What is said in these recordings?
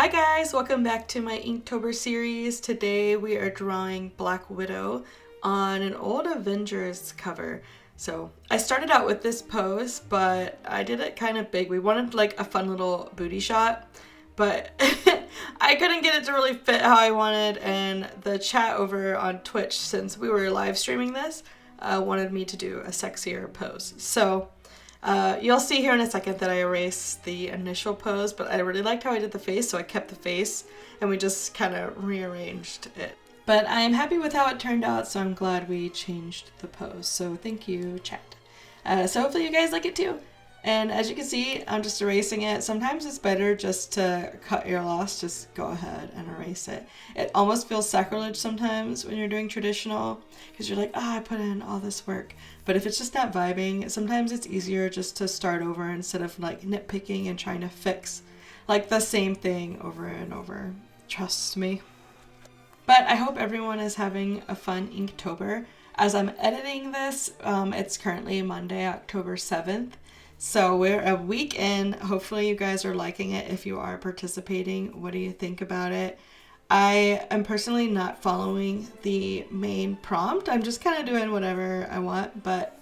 Hi guys, welcome back to my Inktober series. Today we are drawing Black Widow on an old Avengers cover. So I started out with this pose, but I did it kind of big. We wanted like a fun little booty shot, but I couldn't get it to really fit how I wanted, and the chat over on Twitch, since we were live streaming this, wanted me to do a sexier pose. So you'll see here in a second that I erased the initial pose, but I really liked how I did the face, so I kept the face and we just kind of rearranged it. But I am happy with how it turned out, so I'm glad we changed the pose. So thank you, chat. So hopefully you guys like it too. And as you can see, I'm just erasing it. Sometimes it's better just to cut your loss, just go ahead and erase it. It almost feels sacrilege sometimes when you're doing traditional, because you're like, I put in all this work. But if it's just not vibing, sometimes it's easier just to start over instead of like nitpicking and trying to fix like the same thing over and over. Trust me. But I hope everyone is having a fun Inktober. As I'm editing this, it's currently Monday, October 7th. So we're a week in. Hopefully you guys are liking it if you are participating. What do you think about it? I am personally not following the main prompt. I'm just kind of doing whatever I want, but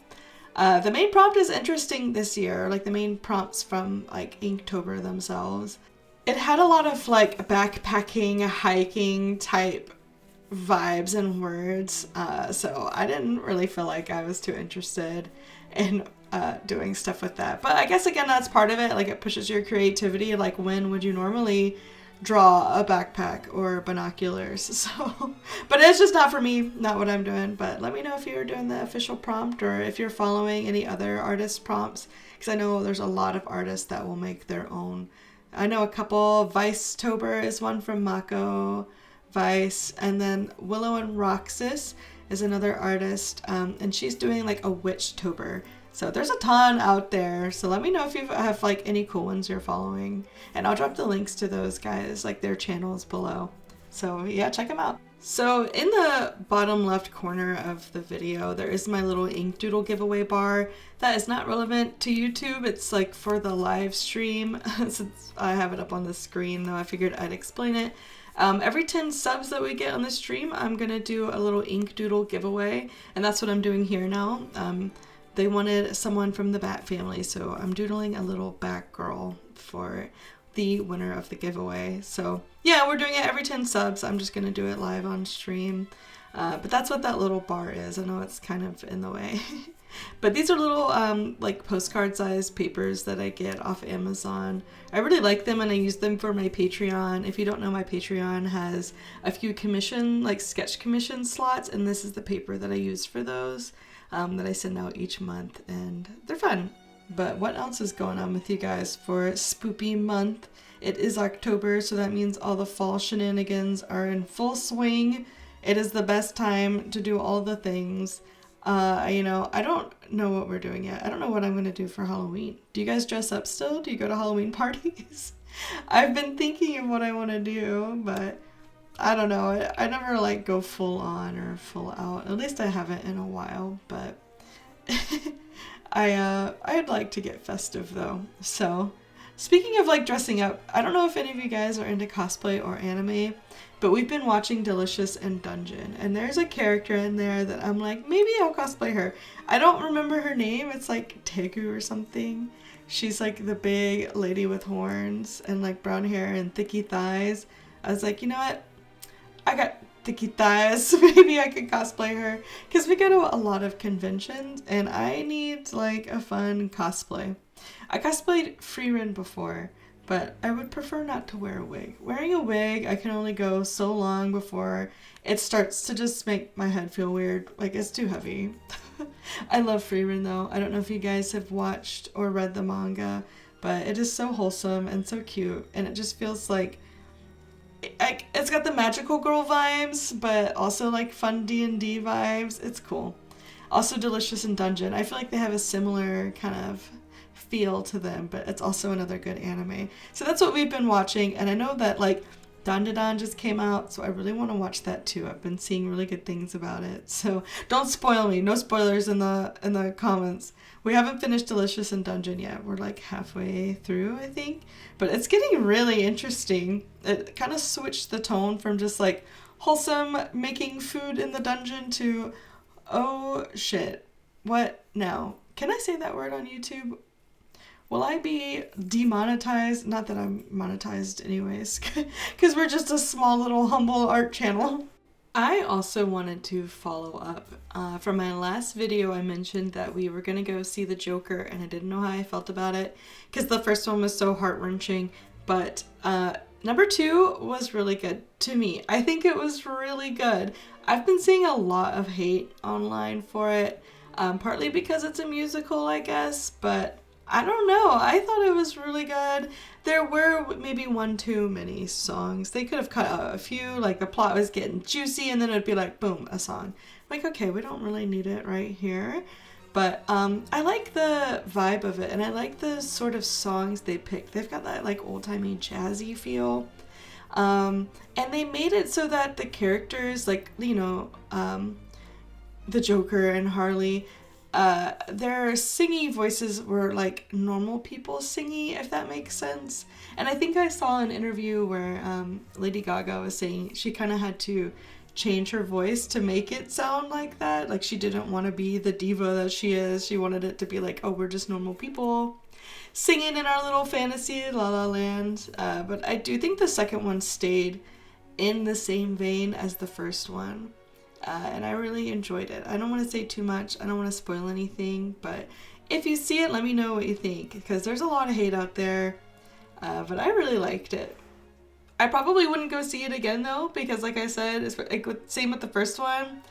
the main prompt is interesting this year, like the main prompts from like Inktober themselves. It had a lot of like backpacking, hiking type vibes and words, so I didn't really feel like I was too interested in doing stuff with that. But I guess again, that's part of it. Like it pushes your creativity. Like when would you normally draw a backpack or binoculars? So, but it's just not for me, not what I'm doing. But let me know if you're doing the official prompt or if you're following any other artist prompts, because I know there's a lot of artists that will make their own. I know a couple. Vicetober is one from Mako Vice, and then Willow and Roxas is another artist, and she's doing like a Witchtober. So there's a ton out there. So let me know if you have like any cool ones you're following, and I'll drop the links to those guys, like their channels below. So yeah, check them out. So in the bottom left corner of the video, there is my little ink doodle giveaway bar. That is not relevant to YouTube. It's like for the live stream. Since I have it up on the screen though, I figured I'd explain it. Every 10 subs that we get on the stream, I'm gonna do a little ink doodle giveaway, and that's what I'm doing here now. They wanted someone from the Bat family, so I'm doodling a little Bat girl for the winner of the giveaway. So yeah, we're doing it every 10 subs. I'm just gonna do it live on stream. But that's what that little bar is. I know it's kind of in the way. But these are little like postcard sized papers that I get off Amazon. I really like them and I use them for my Patreon. If you don't know, my Patreon has a few commission, like sketch commission slots, and this is the paper that I use for those, that I send out each month, and they're fun. But what else is going on with you guys for spoopy month? It is October, so that means all the fall shenanigans are in full swing. It is the best time to do all the things. I don't know what we're doing yet. I don't know what I'm going to do for Halloween. Do you guys dress up still? Do you go to Halloween parties? I've been thinking of what I want to do, but I don't know. I never like go full on or full out. At least I haven't in a while, but I'd like to get festive though. So speaking of like dressing up, I don't know if any of you guys are into cosplay or anime, but we've been watching Delicious in Dungeon, and there's a character in there that I'm like, maybe I'll cosplay her. I don't remember her name. It's like Tegu or something. She's like the big lady with horns and like brown hair and thicky thighs. I was like, you know what? I got thicky thighs. Maybe I could cosplay her, because we go to a lot of conventions and I need like a fun cosplay. I cosplayed Freerin before, but I would prefer not to wear a wig. Wearing a wig, I can only go so long before it starts to just make my head feel weird. Like, it's too heavy. I love Freerin though. I don't know if you guys have watched or read the manga, but it is so wholesome and so cute, and it just feels like it's got the magical girl vibes, but also like fun D&D vibes. It's cool. Also Delicious in Dungeon. I feel like they have a similar kind of feel to them, but it's also another good anime. So that's what we've been watching, and I know that like Dandadan just came out, so I really want to watch that too. I've been seeing really good things about it. So don't spoil me. No spoilers in the comments. We haven't finished Delicious in Dungeon yet. We're like halfway through, I think. But it's getting really interesting. It kind of switched the tone from just like wholesome making food in the dungeon to, oh shit, what now? Can I say that word on YouTube? Will I be demonetized? Not that I'm monetized anyways, because we're just a small little humble art channel. I also wanted to follow up. From my last video, I mentioned that we were going to go see the Joker, and I didn't know how I felt about it, because the first one was so heart-wrenching, but number 2 was really good to me. I think it was really good. I've been seeing a lot of hate online for it, partly because it's a musical, I guess, but I don't know. I thought it was really good. There were maybe one too many songs. They could have cut out a few, like the plot was getting juicy and then it'd be like, boom, a song. Like, okay, we don't really need it right here. But I like the vibe of it, and I like the sort of songs they picked. They've got that like old-timey jazzy feel. And they made it so that the characters, like, you know, the Joker and Harley, their singy voices were like normal people singy, if that makes sense. And I think I saw an interview where Lady Gaga was saying she kind of had to change her voice to make it sound like that. Like, she didn't want to be the diva that she is. She wanted it to be like, oh, we're just normal people singing in our little fantasy La La Land. But I do think the second one stayed in the same vein as the first one. And I really enjoyed it. I don't want to say too much. I don't want to spoil anything, but if you see it, let me know what you think, because there's a lot of hate out there, but I really liked it. I probably wouldn't go see it again though, because like I said, it's like same with the first one.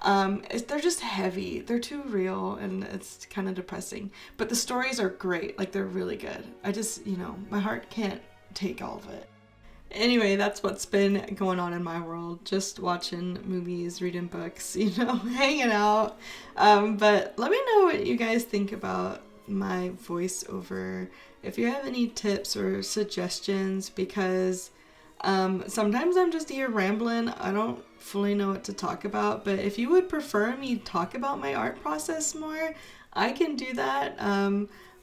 They're just heavy. They're too real, and it's kind of depressing. But the stories are great. Like, they're really good. I just, you know, my heart can't take all of it. Anyway, that's what's been going on in my world. Just watching movies, reading books, you know, hanging out. But let me know what you guys think about my voiceover. If you have any tips or suggestions, because sometimes I'm just here rambling. I don't fully know what to talk about. But if you would prefer me talk about my art process more, I can do that.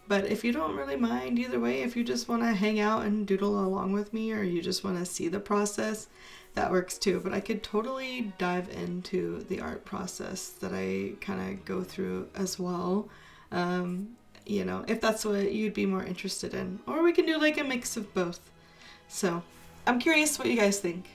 But if you don't really mind, either way, if you just want to hang out and doodle along with me, or you just want to see the process, that works too. But I could totally dive into the art process that I kind of go through as well, you know, if that's what you'd be more interested in. Or we can do like a mix of both. So I'm curious what you guys think.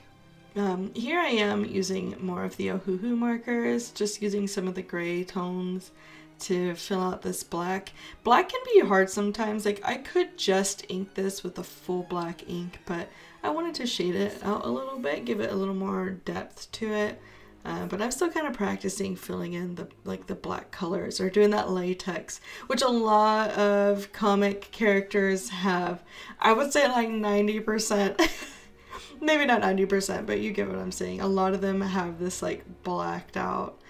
Here I am using more of the Ohuhu markers, just using some of the gray tones to fill out this black. Black can be hard sometimes. Like, I could just ink this with a full black ink, but I wanted to shade it out a little bit, give it a little more depth to it. But I'm still kind of practicing filling in the black colors, or doing that latex, which a lot of comic characters have. I would say like 90%. Maybe not 90%, but you get what I'm saying. A lot of them have this like blacked out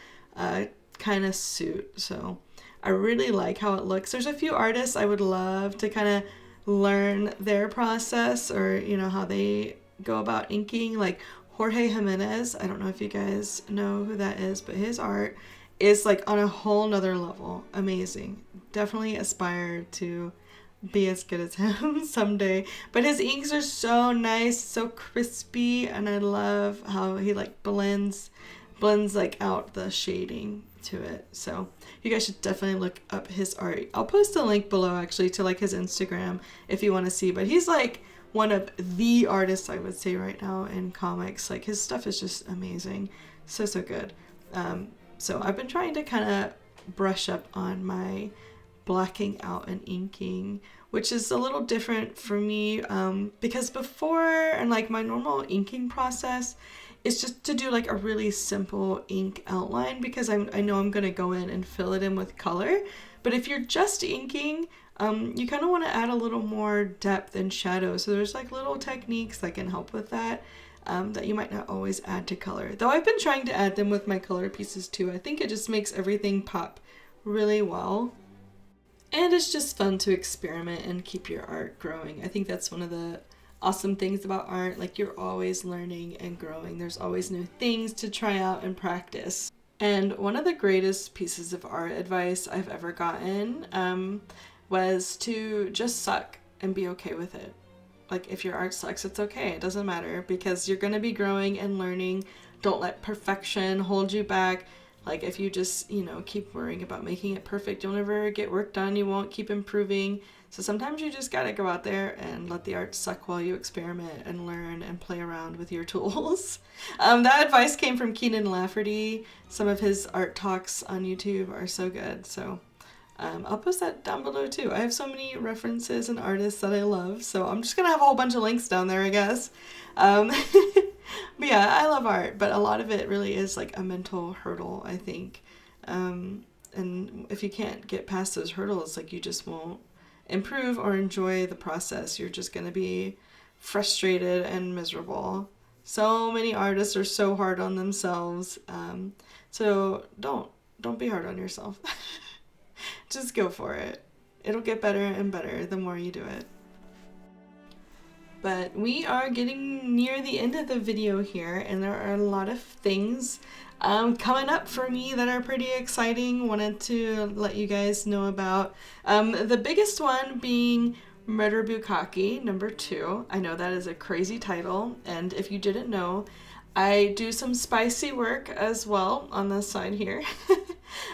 kind of suit, so I really like how it looks. There's a few artists I would love to kind of learn their process, or you know, how they go about inking, like Jorge Jimenez. I don't know if you guys know who that is, but his art is like on a whole nother level. Amazing. Definitely aspire to be as good as him someday. But his inks are so nice, so crispy, and I love how he like blends like out the shading to it. So you guys should definitely look up his art. I'll post a link below actually to like his Instagram if you want to see, but he's like one of the artists, I would say, right now in comics. Like, his stuff is just amazing. So good. So I've been trying to kind of brush up on my blacking out and inking, which is a little different for me, because before, and like my normal inking process is just to do like a really simple ink outline, because I know I'm going to go in and fill it in with color. But if you're just inking, you kind of want to add a little more depth and shadow. So there's like little techniques that can help with that, that you might not always add to color. Though I've been trying to add them with my color pieces too. I think it just makes everything pop really well. And it's just fun to experiment and keep your art growing. I think that's one of the awesome things about art. Like, you're always learning and growing. There's always new things to try out and practice. And one of the greatest pieces of art advice I've ever gotten was to just suck and be okay with it. Like, if your art sucks, it's okay. It doesn't matter, because you're going to be growing and learning. Don't let perfection hold you back. Like, if you just, keep worrying about making it perfect, you'll never get work done. You won't keep improving. So sometimes you just got to go out there and let the art suck while you experiment and learn and play around with your tools. That advice came from Keenan Lafferty. Some of his art talks on YouTube are so good. So I'll post that down below too. I have so many references and artists that I love, so I'm just gonna have a whole bunch of links down there, I guess. But yeah, I love art, but a lot of it really is like a mental hurdle, I think. And if you can't get past those hurdles, like, you just won't improve or enjoy the process. You're just gonna be frustrated and miserable. So many artists are so hard on themselves. So don't be hard on yourself. Just go for it. It'll get better and better the more you do it. But we are getting near the end of the video here, and there are a lot of things coming up for me that are pretty exciting. Wanted to let you guys know about. The biggest one being Murder Bukkake #2. I know that is a crazy title, and if you didn't know, I do some spicy work as well on this side here.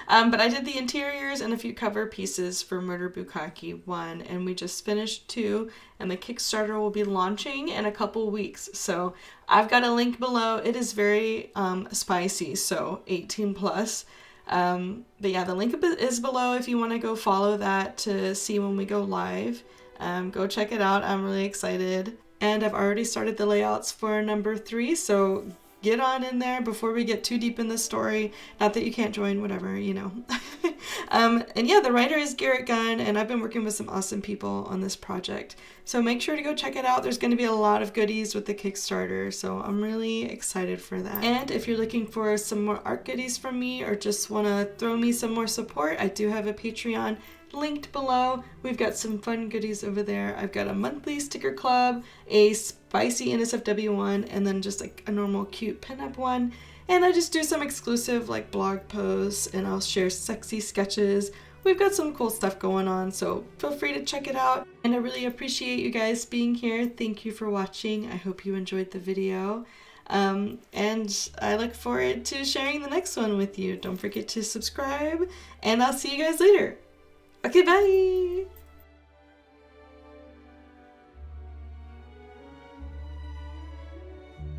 But I did the interiors and a few cover pieces for Murder Bukkake 1, and we just finished 2, and the Kickstarter will be launching in a couple weeks. So I've got a link below. It is very spicy, so 18 plus. But yeah, the link is below if you want to go follow that to see when we go live. Go check it out. I'm really excited. And I've already started the layouts for #3, so get on in there before we get too deep in the story. Not that you can't join, whatever, And yeah, the writer is Garrett Gunn, and I've been working with some awesome people on this project. So make sure to go check it out. There's going to be a lot of goodies with the Kickstarter, so I'm really excited for that. And if you're looking for some more art goodies from me, or just want to throw me some more support, I do have a Patreon linked below. We've got some fun goodies over there. I've got a monthly sticker club, a spicy NSFW one, and then just like a normal cute pinup one. And I just do some exclusive like blog posts, and I'll share sexy sketches. We've got some cool stuff going on, so feel free to check it out. And I really appreciate you guys being here. Thank you for watching. I hope you enjoyed the video. And I look forward to sharing the next one with you. Don't forget to subscribe, and I'll see you guys later. Okay, bye!